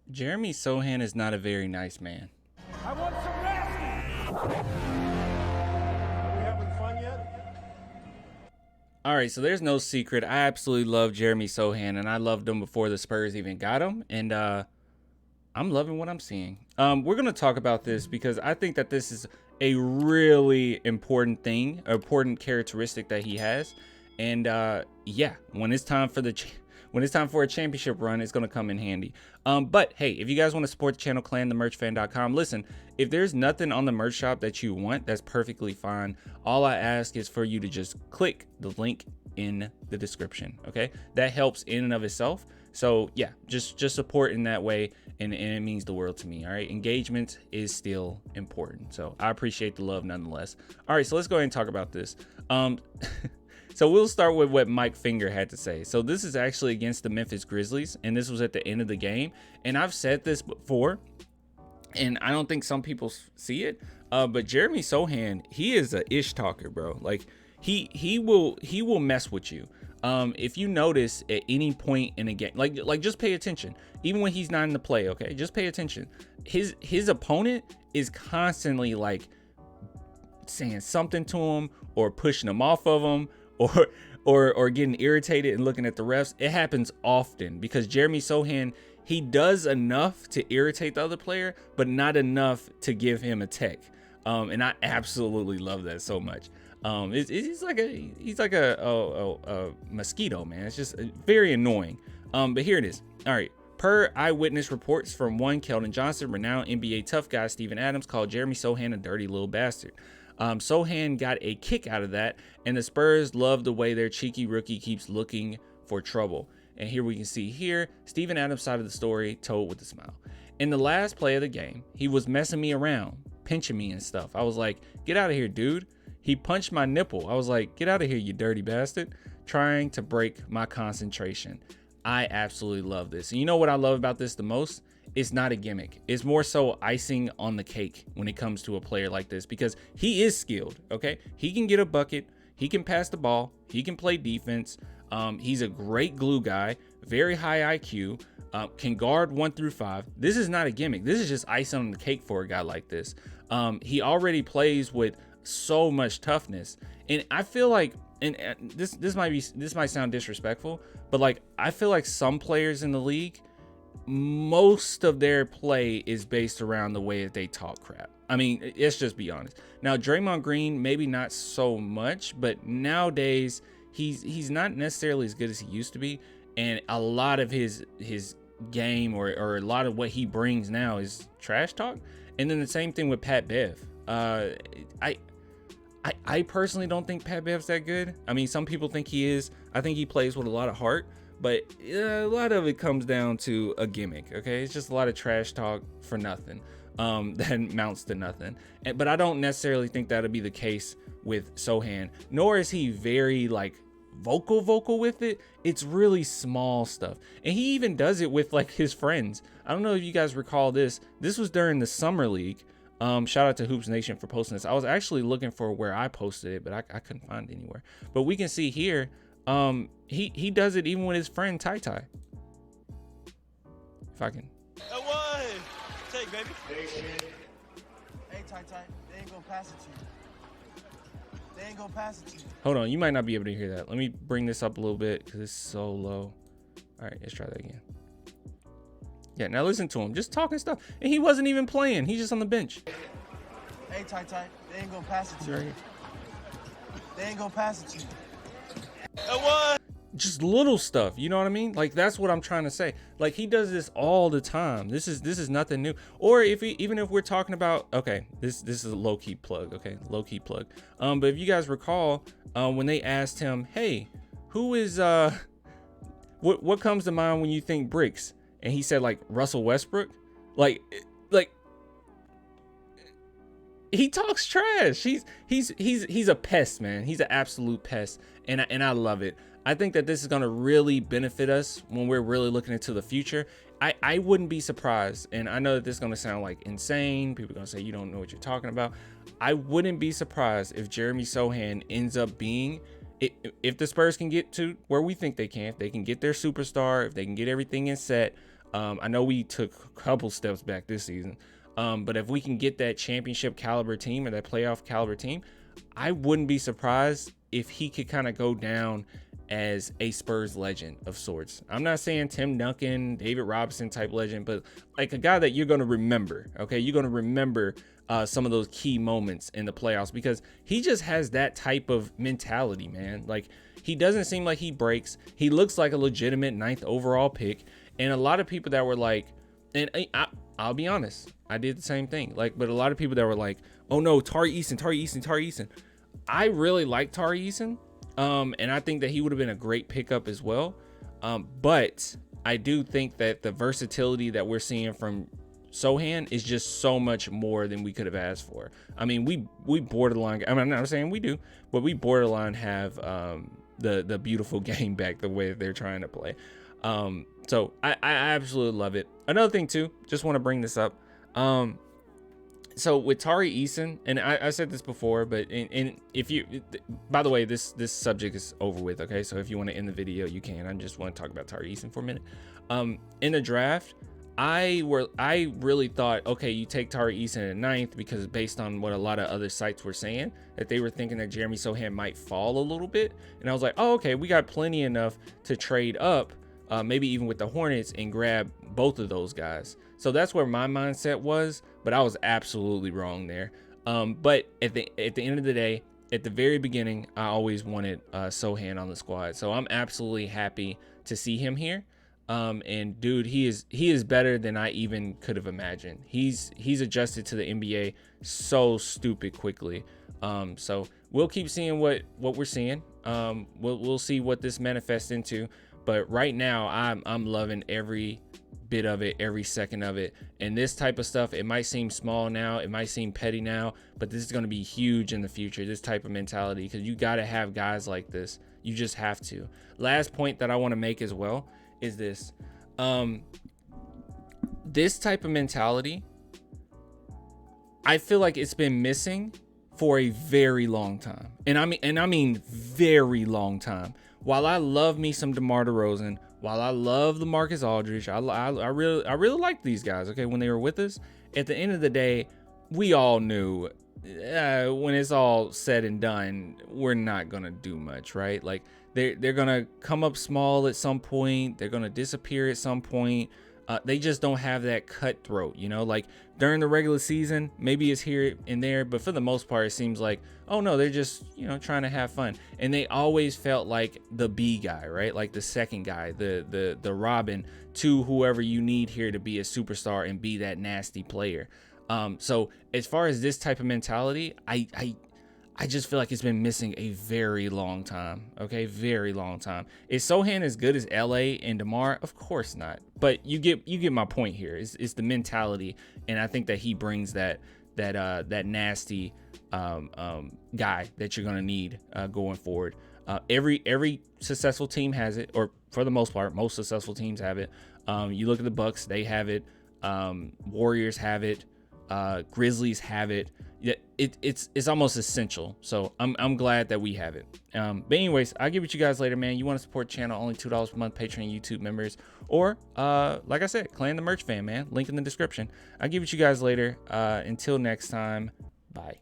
Jeremy Sochan is not a very nice man. I want some nasty. Are we having fun yet? All right, so there's no secret. I absolutely love Jeremy Sochan, and I loved him before the Spurs even got him. And I'm loving what I'm seeing. We're going to talk about this because I think that this is a really important thing, important characteristic that he has. And yeah, when it's time for a championship run, it's going to come in handy. But hey, if you guys want to support the channel, clanthemerchfan.com. Listen, if there's nothing on the merch shop that you want, that's perfectly fine. All I ask is for you to just click the link in the description. Okay, that helps in and of itself. So yeah, just support in that way, and it means the world to me. All right, engagement is still important, so I appreciate the love nonetheless. All right, so let's go ahead and talk about this. So we'll start with what Mike Finger had to say. So this is actually against the Memphis Grizzlies, and this was at the end of the game. And I've said this before, and I don't think some people see it, but Jeremy Sochan, he is a ish talker, bro. Like he will mess with you. If you notice at any point in a game, like just pay attention. Even when he's not in the play, okay, just pay attention. His opponent is constantly like saying something to him or pushing him off of him, or getting irritated and looking at the refs. It happens often because Jeremy Sochan, he does enough to irritate the other player, but not enough to give him a tech. And I absolutely love that so much. He's like a mosquito, man. It's just very annoying. But here it is. All right. Per eyewitness reports from one Keldon Johnson, renowned NBA tough guy Steven Adams called Jeremy Sochan a dirty little bastard. Sochan got a kick out of that, and the Spurs love the way their cheeky rookie keeps looking for trouble. And here we can see here, Steven Adams' side of the story told with a smile. In the last play of the game, he was messing me around, pinching me and stuff. I was like, get out of here, dude. He punched my nipple. I was like, get out of here, you dirty bastard. Trying to break my concentration. I absolutely love this. And you know what I love about this the most? It's not a gimmick. It's more so icing on the cake when it comes to a player like this, because he is skilled. Okay, he can get a bucket, he can pass the ball, he can play defense. He's a great glue guy, very high IQ, can guard 1 through 5. This is not a gimmick. This is just icing on the cake for a guy like this. He already plays with so much toughness, and I feel like, and this might sound disrespectful, but like I feel like some players in the league, most of their play is based around the way that they talk crap. I mean, let's just be honest. Now, Draymond Green, maybe not so much, but nowadays he's not necessarily as good as he used to be, and a lot of his game or a lot of what he brings now is trash talk. And then the same thing with Pat Bev. I personally don't think Pat Bev's that good. I mean, some people think he is. I think he plays with a lot of heart. But a lot of it comes down to a gimmick, okay? It's just a lot of trash talk for nothing, that amounts to nothing. But I don't necessarily think that'll be the case with Sochan, nor is he very like vocal with it. It's really small stuff. And he even does it with like his friends. I don't know if you guys recall this. This was during the Summer League. Shout out to Hoops Nation for posting this. I was actually looking for where I posted it, but I couldn't find it anywhere. But we can see here, he does it even with his friend Ty Ty. If I can. Take, baby. Hey, Ty Ty, they ain't gonna pass it to you. They ain't gonna pass it to you. Hold on, you might not be able to hear that. Let me bring this up a little bit because it's so low. All right, let's try that again. Yeah, now listen to him, just talking stuff, and he wasn't even playing. He's just on the bench. Hey, Ty Ty, they ain't gonna pass it to you. Right here. They ain't gonna pass it to you. Just little stuff, you know what I mean? Like, that's what I'm trying to say. Like, he does this all the time. This is nothing new. Or even if we're talking about, okay, this is a low-key plug, okay, low-key plug. But if you guys recall, when they asked him, hey, who is what comes to mind when you think bricks? And he said like Russell Westbrook. Like he talks trash. He's a pest, man. He's an absolute pest, and I love it. I think that this is going to really benefit us when we're really looking into the future. I wouldn't be surprised, and I know that this is going to sound like insane. People are going to say you don't know what you're talking about. I wouldn't be surprised if Jeremy Sochan ends up being, if the Spurs can get to where we think they can, if they can get their superstar, if they can get everything in set, I know we took a couple steps back this season, but if we can get that championship caliber team or that playoff caliber team, I wouldn't be surprised if he could kind of go down as a Spurs legend of sorts. I'm not saying Tim Duncan, David Robinson type legend, but like a guy that you're going to remember. Okay, you're going to remember some of those key moments in the playoffs, because he just has that type of mentality, man. Like, he doesn't seem like he breaks. He looks like a legitimate 9th overall pick. And a lot of people that were like, and I'll be honest, I did the same thing. Like, but a lot of people that were like, oh no, Tari Eason. I really like Tari Eason. And I think that he would have been a great pickup as well. But I do think that the versatility that we're seeing from Sochan is just so much more than we could have asked for. I mean, we borderline, I mean, I'm not saying we do, but we borderline have the beautiful game back the way that they're trying to play. So I absolutely love it. Another thing too, just want to bring this up. So with Tari Eason, and I said this before, but if you, by the way, this subject is over with. Okay, so if you want to end the video, you can. I just want to talk about Tari Eason for a minute. In the draft, I really thought, okay, you take Tari Eason at 9th, because based on what a lot of other sites were saying, that they were thinking that Jeremy Sochan might fall a little bit, and I was like, oh, okay, we got plenty enough to trade up, maybe even with the Hornets, and grab both of those guys. So that's where my mindset was, but I was absolutely wrong there. But at the end of the day, at the very beginning, I always wanted Sochan on the squad. So I'm absolutely happy to see him here. And dude, he is better than I even could have imagined. He's adjusted to the NBA so stupid quickly. So we'll keep seeing what we're seeing. We'll see what this manifests into. But right now, I'm loving every bit of it, every second of it. And this type of stuff, it might seem small now, it might seem petty now, but this is going to be huge in the future, this type of mentality, because you got to have guys like this. You just have to. Last point that I want to make as well is this. This type of mentality, I feel like it's been missing for a very long time. And I mean very long time. While I love me some DeMar DeRozan, while I love LaMarcus Aldridge, I really liked these guys, okay, when they were with us. At the end of the day, we all knew when it's all said and done, we're not gonna do much, right? Like, they're gonna come up small at some point, they're gonna disappear at some point. They just don't have that cutthroat, you know, like during the regular season, maybe it's here and there, but for the most part, it seems like, oh no, they're just, you know, trying to have fun. And they always felt like the B guy, right? Like the second guy, the Robin to whoever you need here to be a superstar and be that nasty player. So as far as this type of mentality, I just feel like it's been missing a very long time. Okay, very long time. Is Sochan as good as LA and DeMar? Of course not. But you get my point here. It's the mentality, and I think that he brings that nasty guy that you're gonna need going forward. Every successful team has it, or for the most part, most successful teams have it. You look at the Bucks, they have it. Warriors have it. Grizzlies have it. Yeah, it's almost essential. So I'm glad that we have it. But anyways, I'll give it to you guys later, man. You want to support the channel, only $2 per month, Patreon, YouTube members, or like I said, Clan the Merch Fan, man. Link in the description. I'll give it to you guys later. Until next time, bye.